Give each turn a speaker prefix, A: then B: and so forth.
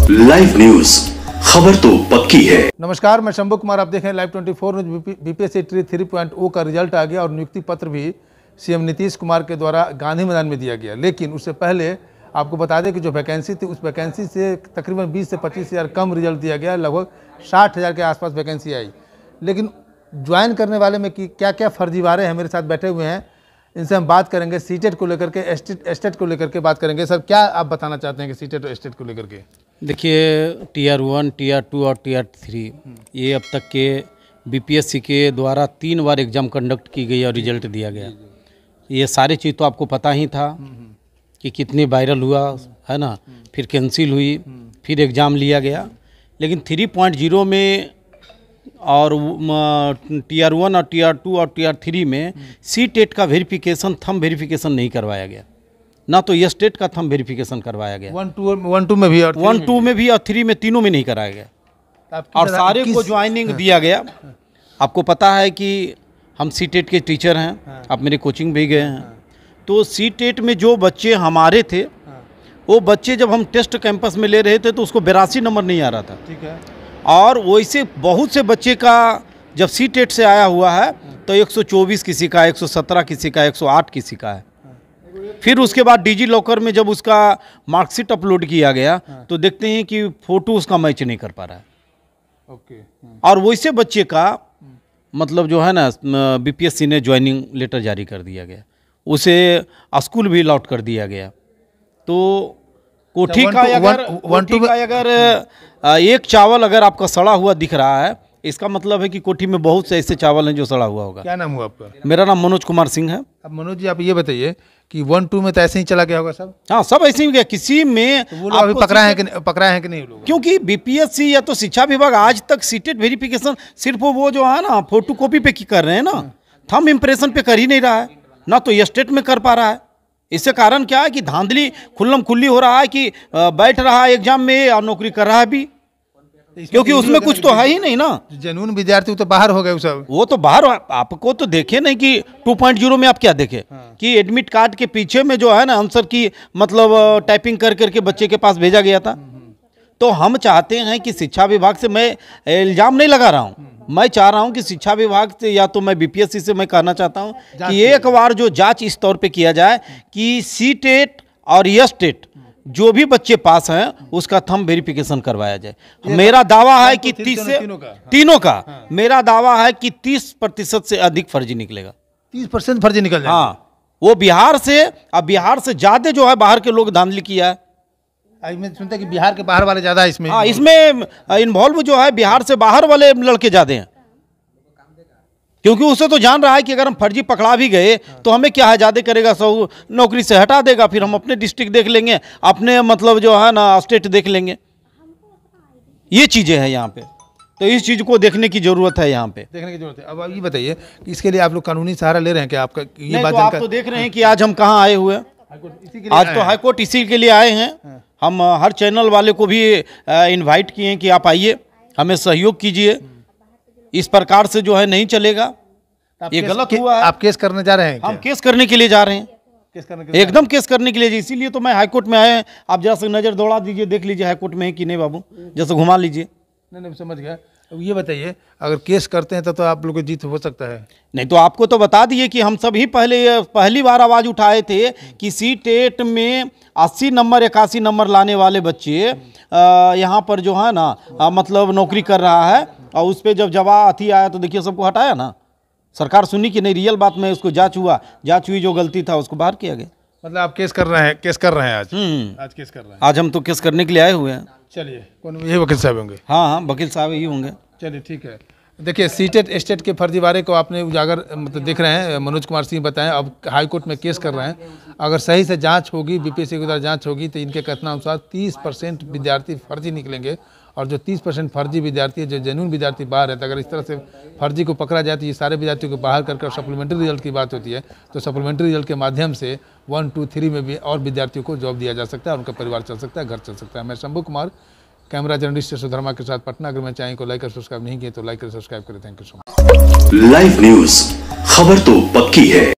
A: Live news, खबर तो पक्की है।
B: नमस्कार, मैं शंभू कुमार, आप देख रहे हैं लाइव 24 न्यूज। बीपीएससी 3.0 का रिजल्ट आ गया और नियुक्ति पत्र भी सीएम नीतीश कुमार के द्वारा गांधी मैदान में दिया गया। लेकिन उससे पहले आपको बता दें कि जो वैकेंसी थी उस वैकेंसी से तकरीबन 20 से 25 हज़ार कम रिजल्ट दिया गया, लगभग 60,000 के आसपास वैकेंसी आई। लेकिन ज्वाइन करने वाले में कि क्या क्या फर्जीवाड़े हैं, मेरे साथ बैठे हुए हैं, इनसे हम बात करेंगे। सीटेट को लेकर के, एस्टेट को लेकर के बात करेंगे। सर, क्या आप बताना चाहते हैं कि सीटेट और एस्टेट को लेकर के?
C: देखिए, टीआर 1, टीआर 2 और टीआर 3 ये अब तक के बीपीएससी के द्वारा 3 बार एग्ज़ाम कंडक्ट की गई और रिजल्ट दिया गया। ये सारी चीज़ तो आपको पता ही था कि कितनी वायरल हुआ है ना, फिर कैंसिल हुई, फिर एग्ज़ाम लिया गया। लेकिन 3.0 में और टीआर 1 और टीआर 2 और टीआर 3 में सीटेट का वेरिफिकेशन, थंब वेरिफिकेशन नहीं करवाया गया, ना तो एस्टेट का थंब वेरिफिकेशन करवाया गया।
B: 1-2 में भी और
C: 1-2 में भी और 3 में, तीनों में नहीं कराया गया। और सारे को ज्वाइनिंग दिया गया। आपको पता है कि हम सीटेट के टीचर हैं, आप मेरे कोचिंग भी गए हैं। तो सीटेट में जो बच्चे हमारे थे, वो बच्चे जब हम टेस्ट कैंपस में ले रहे थे तो उसको 82 नंबर नहीं आ रहा था। ठीक है। और वैसे बहुत से बच्चे का जब सीटेट से आया हुआ है तो 124 किसी का, 117 किसी का, 108 किसी का है। फिर उसके बाद डिजी लॉकर में जब उसका मार्कशीट अपलोड किया गया तो देखते हैं कि फोटो उसका मैच नहीं कर पा रहा है।
B: ओके।
C: और वैसे बच्चे का मतलब जो है ना, बीपीएससी ने ज्वाइनिंग लेटर जारी कर दिया गया, उसे स्कूल भी लॉट कर दिया गया। तो कोठी का अगर एक चावल अगर आपका सड़ा हुआ दिख रहा है, इसका मतलब है कि कोठी में बहुत से ऐसे चावल हैं जो सड़ा हुआ होगा।
B: क्या नाम हुआ आपका?
C: मेरा नाम मनोज कुमार सिंह है।
B: अब मनोज जी, आप ये बताइए कि 1-2 में तो ऐसे ही चला गया होगा सब?
C: हाँ, सब ऐसे ही गया। किसी में
B: तो वो लोग अभी पकड़ा है कि नहीं लोग?
C: क्योंकि बीपीएससी या तो शिक्षा विभाग आज तक सीटेट वेरिफिकेशन सिर्फ वो जो है ना फोटो कॉपी पे कर रहे हैं ना, थंब इम्प्रेशन पे कर ही नहीं रहा है, ना तो एस्टेट में कर पा रहा है। इससे कारण क्या है कि धांधली खुल्लम खुल्ली हो रहा है कि बैठ रहा है एग्जाम में और नौकरी कर रहा है भी, क्योंकि उसमें कुछ तो है ही नहीं ना।
B: जनून विद्यार्थी तो बाहर हो गए सब।
C: वो तो बाहर, आपको तो देखे नहीं कि 2.0 में आप क्या देखे कि एडमिट कार्ड के पीछे में जो है ना आंसर की मतलब टाइपिंग कर करके बच्चे के पास भेजा गया था। तो हम चाहते हैं कि शिक्षा विभाग से, मैं इल्ज़ाम नहीं लगा रहा हूँ, मैं चाह रहा हूं कि शिक्षा विभाग से या तो मैं बीपीएससी से मैं कहना चाहता हूं कि एक बार जो जांच इस तौर पे किया जाए कि सीटेट और एस्टेट जो भी बच्चे पास हैं उसका थंब वेरिफिकेशन करवाया जाए। मेरा दावा है कि 30 से तीनों का मेरा दावा है कि 30% से अधिक फर्जी निकलेगा।
B: 30% फर्जी निकल जाएगा।
C: हाँ, वो बिहार से ज्यादा जो है बाहर के लोग धांधली किया है।
B: मैं सुनता कि बिहार के बाहर वाले ज्यादा इसमें।
C: हाँ, इसमें इन्वॉल्व जो है बिहार से बाहर वाले लड़के ज्यादा हैं, क्योंकि उसे तो जान रहा है कि अगर हम फर्जी पकड़ा भी गए तो हमें क्या है, ज्यादा करेगा, सब नौकरी से हटा देगा, फिर हम अपने डिस्ट्रिक्ट देख लेंगे, अपने मतलब जो है ना स्टेट देख लेंगे। ये चीजें हैं यहाँ पे, तो इस चीज को देखने की जरूरत है, यहाँ पे
B: देखने की जरूरत है। अब आप ये बताइए कि इसके लिए आप लोग कानूनी सहारा ले रहे हैं क्या? आपका ये बात
C: आप तो देख रहे हैं कि आज हम कहाँ आए हुए हैं। आज तो हाईकोर्ट इसी के लिए आए हैं। हम हर चैनल वाले को भी इनवाइट किए हैं कि आप आइए, हमें सहयोग कीजिए। इस प्रकार से जो है नहीं चलेगा, ये गलत हुआ है।
B: आप केस करने जा रहे हैं?
C: हम केस करने के लिए जा रहे हैं, एकदम केस करने के लिए। इसीलिए तो मैं हाईकोर्ट में आए हैं। आप जरा से नज़र दौड़ा दीजिए, देख लीजिए हाईकोर्ट में है कि नहीं बाबू, जैसे घुमा लीजिए।
B: नहीं, समझ गया। अब ये बताइए, अगर केस करते हैं तो आप लोग को जीत हो सकता है?
C: नहीं, तो आपको तो बता दिए कि हम सभी पहली बार आवाज़ उठाए थे कि सीटेट में 80 नंबर 81 नंबर लाने वाले बच्चे यहाँ पर जो है ना मतलब नौकरी कर रहा है, और उस पर जब जवाब अथी आया तो देखिए सबको हटाया ना। सरकार सुनी कि नहीं, रियल बात में उसको जांच हुई, जो गलती था उसको बाहर किया गया।
B: मतलब आप केस कर रहे हैं? केस कर रहे हैं आज? आज केस कर रहे हैं?
C: आज हम तो केस करने के लिए आए हुए हैं।
B: चलिए, कौन, ये वकील साहब होंगे?
C: हाँ, वकील साहब ही होंगे।
B: चलिए, ठीक है। देखिए, सीटेट एस्टेट के फर्जीवाड़े को आपने उजागर मतलब देख रहे हैं, मनोज कुमार सिंह बताएं। अब हाईकोर्ट में केस कर रहे हैं। अगर सही से जांच होगी, बीपीएससी के द्वारा जांच होगी, तो इनके कथनानुसार 30% विद्यार्थी फर्जी निकलेंगे, और जो 30% फर्जी विद्यार्थी है, जो जेन्युइन विद्यार्थी बाहर है, तो अगर इस तरह से फर्जी को पकड़ा जाए तो ये सारे विद्यार्थियों को बाहर करके सप्लीमेंट्री रिजल्ट की बात होती है, तो सप्लीमेंट्री रिजल्ट के माध्यम से 1, 2, 3 में भी और विद्यार्थियों को जॉब दिया जा सकता है, उनका परिवार चल सकता है, घर चल सकता है। मैं शंभू कुमार, कैमरा जर्नलिस्ट सुधर्मा के साथ, पटना। अगर मैं चैनल को लाइक और सब्सक्राइब नहीं किए तो लाइक और सब्सक्राइब करें। Thank you so much.
A: Live news, खबर तो पक्की है।